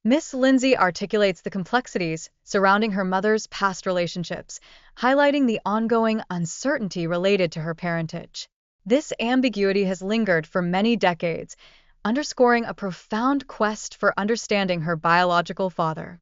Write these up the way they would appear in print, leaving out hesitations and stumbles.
Miss Lindsay articulates the complexities surrounding her mother's past relationships, highlighting the ongoing uncertainty related to her parentage. This ambiguity has lingered for many decades, underscoring a profound quest for understanding her biological father.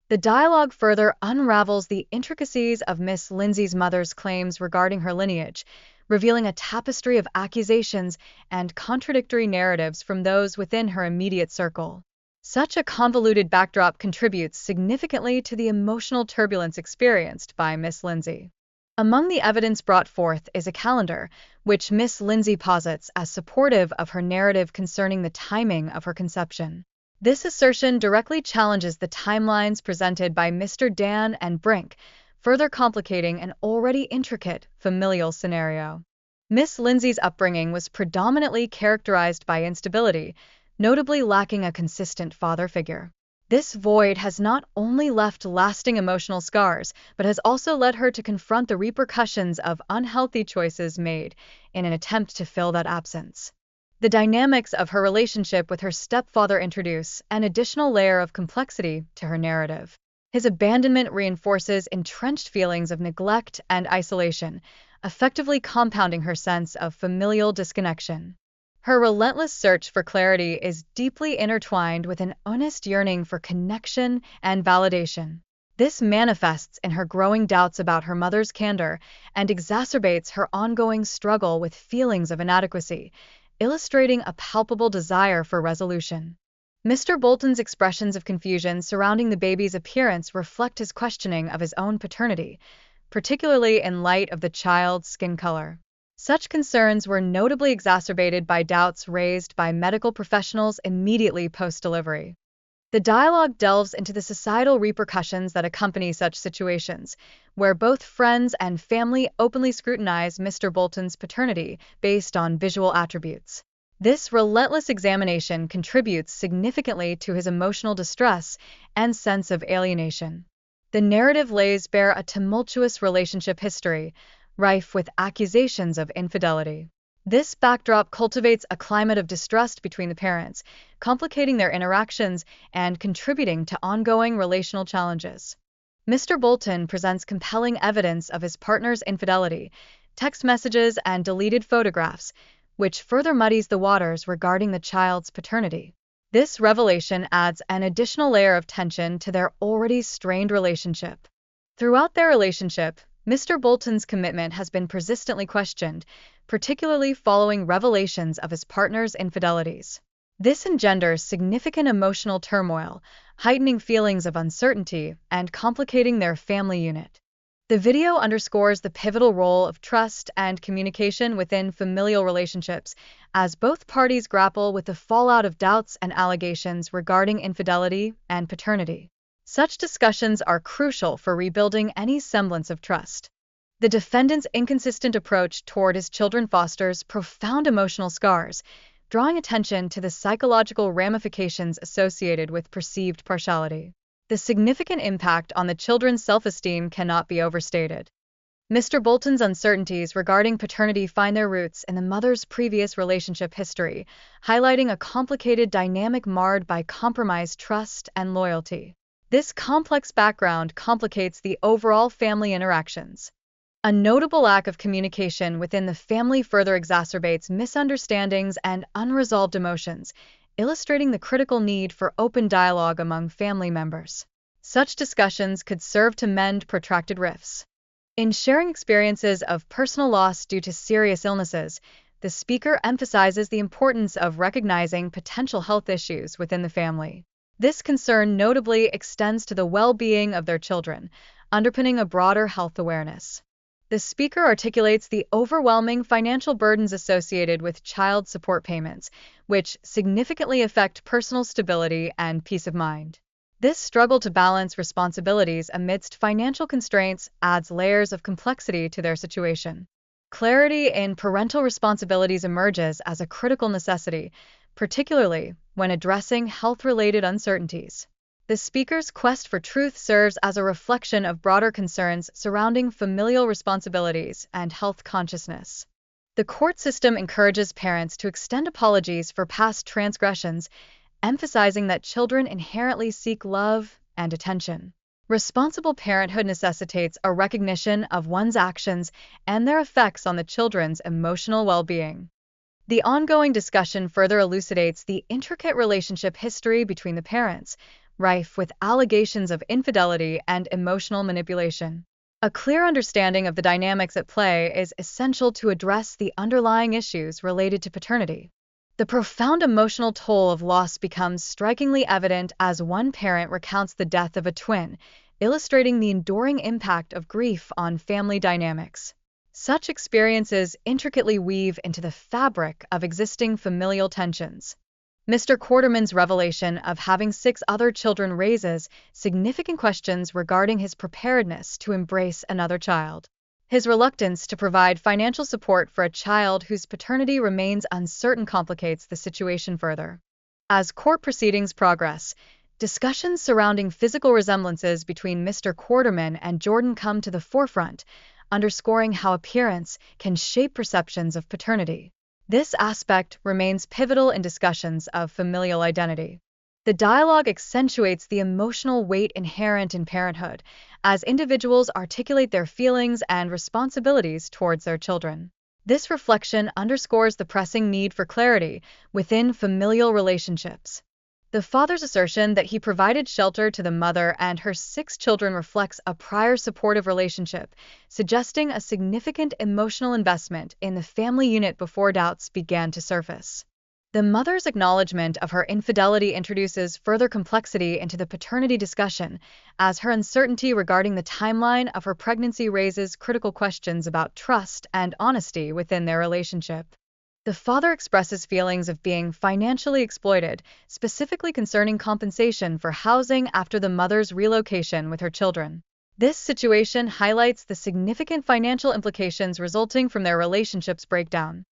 The dialogue further unravels the intricacies of Miss Lindsay's mother's claims regarding her lineage, revealing a tapestry of accusations and contradictory narratives from those within her immediate circle. Such a convoluted backdrop contributes significantly to the emotional turbulence experienced by Miss Lindsay. Among the evidence brought forth is a calendar, which Miss Lindsay posits as supportive of her narrative concerning the timing of her conception. This assertion directly challenges the timelines presented by Mr. Dann and Brink, further complicating an already intricate familial scenario. Miss Lindsay's upbringing was predominantly characterized by instability, notably lacking a consistent father figure. This void has not only left lasting emotional scars, but has also led her to confront the repercussions of unhealthy choices made in an attempt to fill that absence. The dynamics of her relationship with her stepfather introduce an additional layer of complexity to her narrative. His abandonment reinforces entrenched feelings of neglect and isolation, effectively compounding her sense of familial disconnection. Her relentless search for clarity is deeply intertwined with an honest yearning for connection and validation. This manifests in her growing doubts about her mother's candor and exacerbates her ongoing struggle with feelings of inadequacy, illustrating a palpable desire for resolution. Mr. Bolton's expressions of confusion surrounding the baby's appearance reflect his questioning of his own paternity, particularly in light of the child's skin color. Such concerns were notably exacerbated by doubts raised by medical professionals immediately post-delivery. The dialogue delves into the societal repercussions that accompany such situations, where both friends and family openly scrutinize Mr. Bolton's paternity based on visual attributes. This relentless examination contributes significantly to his emotional distress and sense of alienation. The narrative lays bare a tumultuous relationship history, rife with accusations of infidelity. This backdrop cultivates a climate of distrust between the parents, complicating their interactions and contributing to ongoing relational challenges. Mr. Bolton presents compelling evidence of his partner's infidelity, text messages and deleted photographs, which further muddies the waters regarding the child's paternity. This revelation adds an additional layer of tension to their already strained relationship. Throughout their relationship, Mr. Bolton's commitment has been persistently questioned, particularly following revelations of his partner's infidelities. This engenders significant emotional turmoil, heightening feelings of uncertainty and complicating their family unit. The video underscores the pivotal role of trust and communication within familial relationships, as both parties grapple with the fallout of doubts and allegations regarding infidelity and paternity. Such discussions are crucial for rebuilding any semblance of trust. The defendant's inconsistent approach toward his children fosters profound emotional scars, drawing attention to the psychological ramifications associated with perceived partiality. The significant impact on the children's self-esteem cannot be overstated. Mr. Bolton's uncertainties regarding paternity find their roots in the mother's previous relationship history, highlighting a complicated dynamic marred by compromised trust and loyalty. This complex background complicates the overall family interactions. A notable lack of communication within the family further exacerbates misunderstandings and unresolved emotions, illustrating the critical need for open dialogue among family members. Such discussions could serve to mend protracted rifts. In sharing experiences of personal loss due to serious illnesses, the speaker emphasizes the importance of recognizing potential health issues within the family. This concern notably extends to the well-being of their children, underpinning a broader health awareness. The speaker articulates the overwhelming financial burdens associated with child support payments, which significantly affect personal stability and peace of mind. This struggle to balance responsibilities amidst financial constraints adds layers of complexity to their situation. Clarity in parental responsibilities emerges as a critical necessity, particularly when addressing health-related uncertainties. The speaker's quest for truth serves as a reflection of broader concerns surrounding familial responsibilities and health consciousness. The court system encourages parents to extend apologies for past transgressions, emphasizing that children inherently seek love and attention. Responsible parenthood necessitates a recognition of one's actions and their effects on the children's emotional well-being. The ongoing discussion further elucidates the intricate relationship history between the parents, rife with allegations of infidelity and emotional manipulation. A clear understanding of the dynamics at play is essential to address the underlying issues related to paternity. The profound emotional toll of loss becomes strikingly evident as one parent recounts the death of a twin, illustrating the enduring impact of grief on family dynamics. Such experiences intricately weave into the fabric of existing familial tensions. Mr. Quarterman's revelation of having 6 other children raises significant questions regarding his preparedness to embrace another child. His reluctance to provide financial support for a child whose paternity remains uncertain complicates the situation further. As court proceedings progress, discussions surrounding physical resemblances between Mr. Quarterman and Jordan come to the forefront, underscoring how appearance can shape perceptions of paternity. This aspect remains pivotal in discussions of familial identity. The dialogue accentuates the emotional weight inherent in parenthood, as individuals articulate their feelings and responsibilities towards their children. This reflection underscores the pressing need for clarity within familial relationships. The father's assertion that he provided shelter to the mother and her 6 children reflects a prior supportive relationship, suggesting a significant emotional investment in the family unit before doubts began to surface. The mother's acknowledgement of her infidelity introduces further complexity into the paternity discussion, as her uncertainty regarding the timeline of her pregnancy raises critical questions about trust and honesty within their relationship. The father expresses feelings of being financially exploited, specifically concerning compensation for housing after the mother's relocation with her children. This situation highlights the significant financial implications resulting from their relationship's breakdown.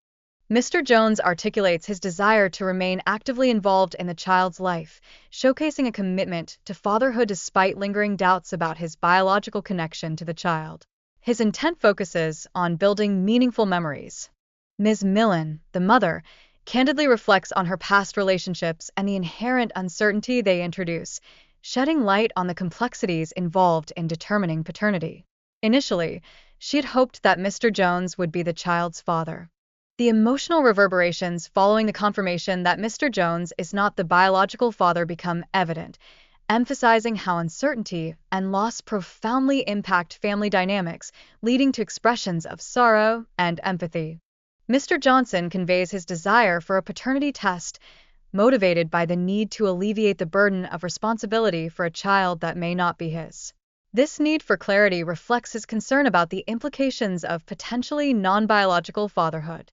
Mr. Jones articulates his desire to remain actively involved in the child's life, showcasing a commitment to fatherhood despite lingering doubts about his biological connection to the child. His intent focuses on building meaningful memories. Ms. Millen, the mother, candidly reflects on her past relationships and the inherent uncertainty they introduce, shedding light on the complexities involved in determining paternity. Initially, she had hoped that Mr. Jones would be the child's father. The emotional reverberations following the confirmation that Mr. Jones is not the biological father become evident, emphasizing how uncertainty and loss profoundly impact family dynamics, leading to expressions of sorrow and empathy. Mr. Johnson conveys his desire for a paternity test, motivated by the need to alleviate the burden of responsibility for a child that may not be his. This need for clarity reflects his concern about the implications of potentially non-biological fatherhood.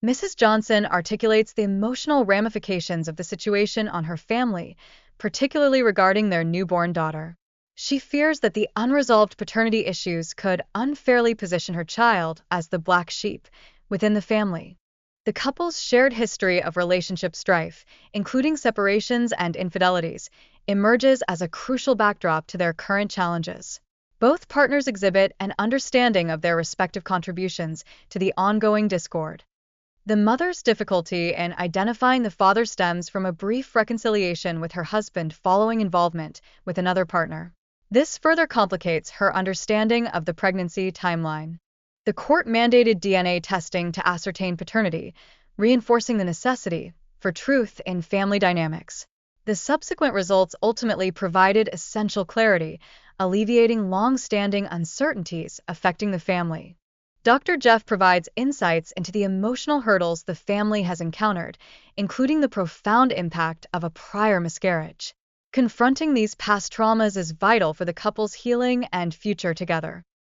Mrs. Johnson articulates the emotional ramifications of the situation on her family, particularly regarding their newborn daughter. She fears that the unresolved paternity issues could unfairly position her child as the black sheep within the family. The couple's shared history of relationship strife, including separations and infidelities, emerges as a crucial backdrop to their current challenges. Both partners exhibit an understanding of their respective contributions to the ongoing discord. The mother's difficulty in identifying the father stems from a brief reconciliation with her husband following involvement with another partner. This further complicates her understanding of the pregnancy timeline. The court-mandated DNA testing to ascertain paternity, reinforcing the necessity for truth in family dynamics. The subsequent results ultimately provided essential clarity, alleviating long-standing uncertainties affecting the family. Dr. Jeff provides insights into the emotional hurdles the family has encountered, including the profound impact of a prior miscarriage. Confronting these past traumas is vital for the couple's healing and future together.